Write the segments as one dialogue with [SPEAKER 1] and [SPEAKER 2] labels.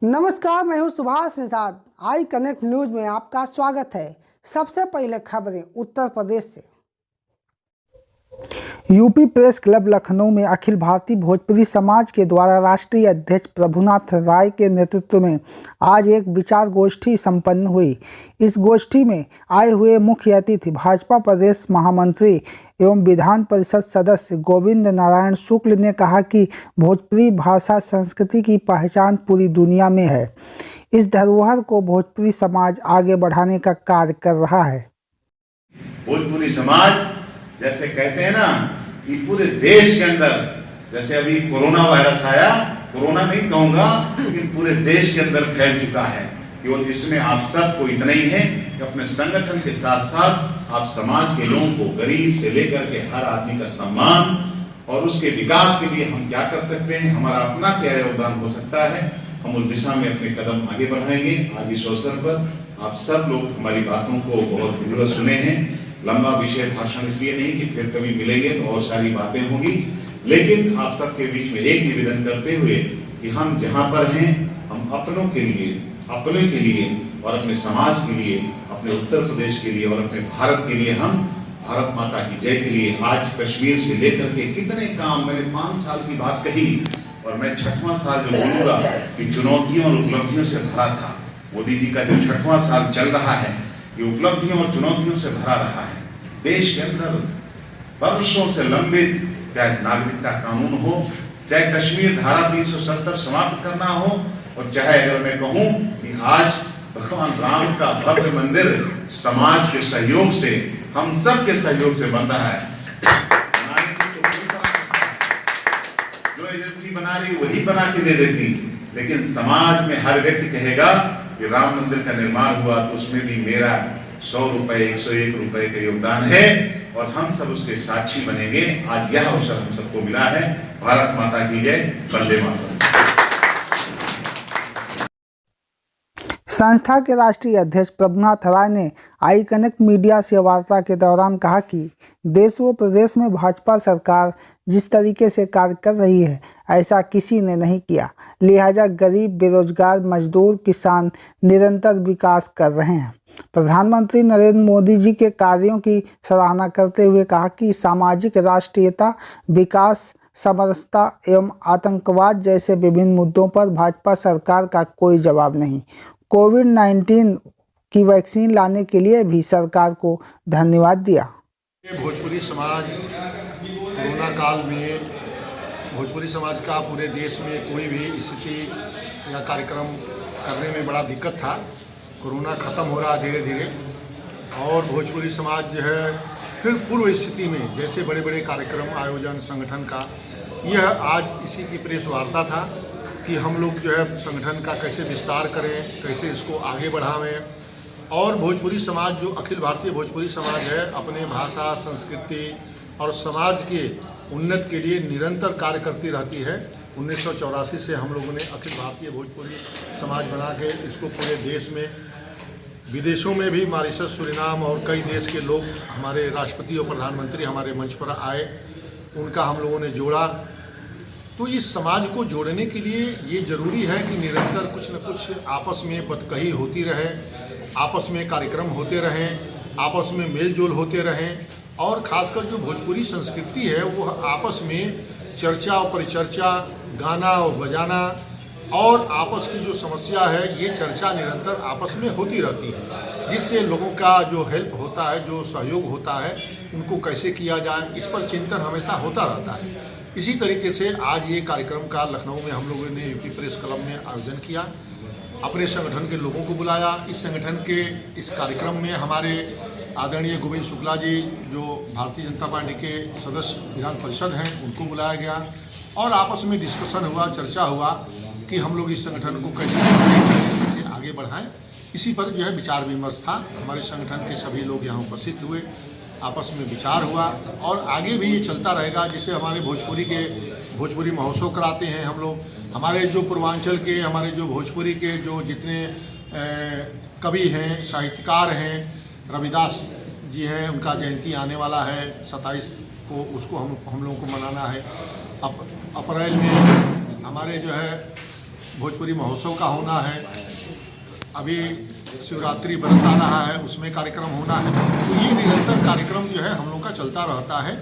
[SPEAKER 1] नमस्कार, मैं हूं Subhash Nishad. I connect news में आपका स्वागत है। सबसे पहले खबरें उत्तर प्रदेश से। यूपी प्रेस क्लब लखनऊ में अखिल भारतीय भोजपुरी समाज के द्वारा राष्ट्रीय अध्यक्ष प्रभुनाथ राय के नेतृत्व में आज एक विचार गोष्ठी संपन्न हुई। इस गोष्ठी में आए हुए मुख्य अतिथि भाजपा प्रदेश महामंत्री एवं विधान परिषद सदस्य गोविंद नारायण शुक्ल ने कहा कि भोजपुरी भाषा संस्कृति की पहचान पूरी दुनिया में है। इस धरोहर को भोजपुरी समाज आगे बढ़ाने का कार्य कर रहा है।
[SPEAKER 2] भोजपुरी समाज जैसे कहते हैं ना कि पूरे देश के अंदर, जैसे अभी कोरोना वायरस आया, कोरोना नहीं कहूंगा लेकिन पूरे देश के अंदर फैल चुका है। केवल इसमें आप सबको इतना ही है कि अपने संगठन के साथ साथ आप समाज के लोगों को, गरीब से लेकर के हर आदमी का सम्मान और उसके विकास के लिए हम क्या कर सकते हैं, हमारा अपना क्या योगदान हो सकता है, हम उस दिशा में अपने कदम आगे बढ़ाएंगे। आज इस अवसर पर आप सब लोग हमारी बातों को बहुत विधिवत सुने हैं। लंबा विषय भाषण इसलिए नहीं कि फिर कभी मिलेंगे तो और सारी बातें होंगी, लेकिन आप सबके बीच में एक निवेदन करते हुए कि हम जहां पर हैं, हम अपनों के लिए, अपने के लिए और अपने समाज के लिए, अपने उत्तर प्रदेश के लिए और अपने भारत के लिए, हम भारत माता की जय के लिए आज कश्मीर से लेकर के कितने काम, मैंने 5 साल की बात कही और मैं 6वां साल जो बोलूंगा कि चुनौतियों और उपलब्धियों से भरा था। मोदी जी का जो 6वां साल चल रहा है ये उपलब्धियों और चुनौतियों से भरा रहा है। देश के अंदर वर्षों से लंबित, चाहे नागरिकता कानून हो, चाहे कश्मीर धारा 370 समाप्त करना हो, और चाहे अगर मैं कहूं कि आज भगवान राम का भव्य मंदिर समाज के सहयोग से, हम सब के सहयोग से बन रहा है। जो एजेंसी बना रही वही बना के दे देती, लेकिन समाज में हर व्यक्ति कहेगा कि राम मंदिर का निर्माण हुआ तो उसमें भी मेरा 100 रुपए, 101 रुपए का योगदान है और हम सब उसके साक्षी बनेंगे। आज यह अवसर हम सबको मिला है। भारत माता की जय, वंदे मातरम।
[SPEAKER 1] संस्था के राष्ट्रीय अध्यक्ष प्रभुनाथ राय ने आई कनेक्ट मीडिया से वार्ता के दौरान कहा कि देश व प्रदेश में भाजपा सरकार जिस तरीके से कार्य कर रही है ऐसा किसी ने नहीं किया, लिहाजा गरीब, बेरोजगार, मजदूर, किसान निरंतर विकास कर रहे हैं। प्रधानमंत्री नरेंद्र मोदी जी के कार्यों की सराहना करते हुए कहा कि सामाजिक राष्ट्रीयता, विकास, समरसता एवं आतंकवाद जैसे विभिन्न मुद्दों पर भाजपा सरकार का कोई जवाब नहीं। कोविड-19 की वैक्सीन लाने के लिए भी सरकार को धन्यवाद दिया।
[SPEAKER 3] भोजपुरी समाज कोरोना काल में, भोजपुरी समाज का पूरे देश में कोई भी स्थिति या कार्यक्रम करने में बड़ा दिक्कत था। कोरोना ख़त्म हो रहा धीरे धीरे और भोजपुरी समाज जो है फिर पूर्व स्थिति में, जैसे बड़े बड़े कार्यक्रम आयोजन संगठन का, यह आज इसी की प्रेस वार्ता था कि हम लोग जो है संगठन का कैसे विस्तार करें, कैसे इसको आगे बढ़ावें। और भोजपुरी समाज जो अखिल भारतीय भोजपुरी समाज है, अपने भाषा, संस्कृति और समाज के उन्नति के लिए निरंतर कार्य करती रहती है। 1984 से हम लोगों ने अखिल भारतीय भोजपुरी समाज बना के इसको पूरे देश में, विदेशों में भी, मॉरिशस, सूरीनाम और कई देश के लोग, हमारे राष्ट्रपति और प्रधानमंत्री हमारे मंच पर आए, उनका हम लोगों ने जोड़ा। तो इस समाज को जोड़ने के लिए ये ज़रूरी है कि निरंतर कुछ न कुछ आपस में बतकही होती रहे, आपस में कार्यक्रम होते रहें, आपस में मेल जोल होते रहें और ख़ासकर जो भोजपुरी संस्कृति है वो आपस में चर्चा और परिचर्चा, गाना और बजाना और आपस की जो समस्या है ये चर्चा निरंतर आपस में होती रहती है, जिससे लोगों का जो हेल्प होता है, जो सहयोग होता है, उनको कैसे किया जाए, इस पर चिंतन हमेशा होता रहता है। इसी तरीके से आज ये कार्यक्रम का लखनऊ में हम लोगों ने यूपी प्रेस क्लब में आयोजन किया, अपने संगठन के लोगों को बुलाया। इस संगठन के इस कार्यक्रम में हमारे आदरणीय गोविंद शुक्ला जी जो भारतीय जनता पार्टी के सदस्य विधान परिषद हैं, उनको बुलाया गया और आपस में डिस्कशन हुआ, चर्चा हुआ कि हम लोग इस संगठन को कैसे आगे बढ़ाएं। इसी पर जो है विचार विमर्श था। हमारे संगठन के सभी लोग यहाँ उपस्थित हुए, आपस में विचार हुआ और आगे भी ये चलता रहेगा। जिससे हमारे भोजपुरी महोत्सव कराते हैं हम लोग, हमारे जो पूर्वांचल के, हमारे जो भोजपुरी के जो जितने कवि हैं, साहित्यकार हैं, रविदास जी हैं, उनका जयंती आने वाला है 27 को, उसको हम लोगों को मनाना है। अप्रैल में हमारे जो है भोजपुरी महोत्सव का होना है, अभी शिवरात्रि व्रत आ रहा है उसमें कार्यक्रम होना है। तो ये निरंतर कार्यक्रम जो है हम लोग का चलता रहता है।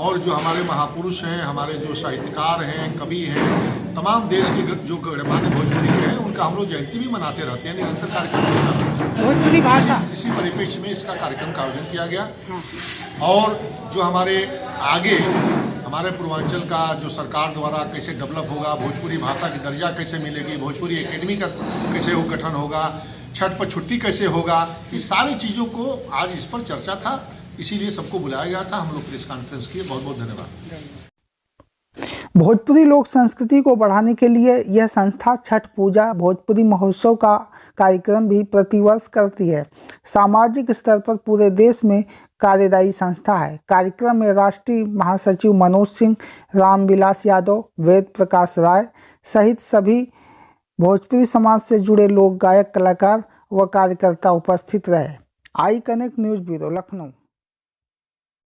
[SPEAKER 3] और जो हमारे महापुरुष हैं, हमारे जो साहित्यकार हैं, कवि हैं, तमाम देश के जो गणमान्य भोजपुरी के हैं, उनका हम लोग जयंती भी मनाते रहते हैं। निरंतर कार्यक्रम चलता रहता है।
[SPEAKER 4] भोजपुरी भाषा
[SPEAKER 3] इसी परिप्रेक्ष्य में इसका कार्यक्रम का आयोजन किया गया। और जो हमारे आगे हमारे पूर्वांचल का जो सरकार द्वारा कैसे डेवलप होगा, भोजपुरी भाषा की दर्जा कैसे मिलेगी, भोजपुरी एकेडमी का कैसे वो गठन होगा, छठ पर छुट्टी कैसे होगा, ये सारी चीज़ों को आज इस पर चर्चा था। इसीलिए सबको बुलाया गया था। हम लोग प्रेस कॉन्फ्रेंस किए। बहुत बहुत धन्यवाद।
[SPEAKER 1] भोजपुरी लोक संस्कृति को बढ़ाने के लिए यह संस्था छठ पूजा भोजपुरी महोत्सव का कार्यक्रम भी प्रतिवर्ष करती है। सामाजिक स्तर पर पूरे देश में कार्यदायी संस्था है। कार्यक्रम में राष्ट्रीय महासचिव मनोज सिंह, रामविलास यादव, वेद प्रकाश राय सहित सभी भोजपुरी समाज से जुड़े लोग, गायक, कलाकार व कार्यकर्ता उपस्थित रहे। I connect news bureau, Lucknow.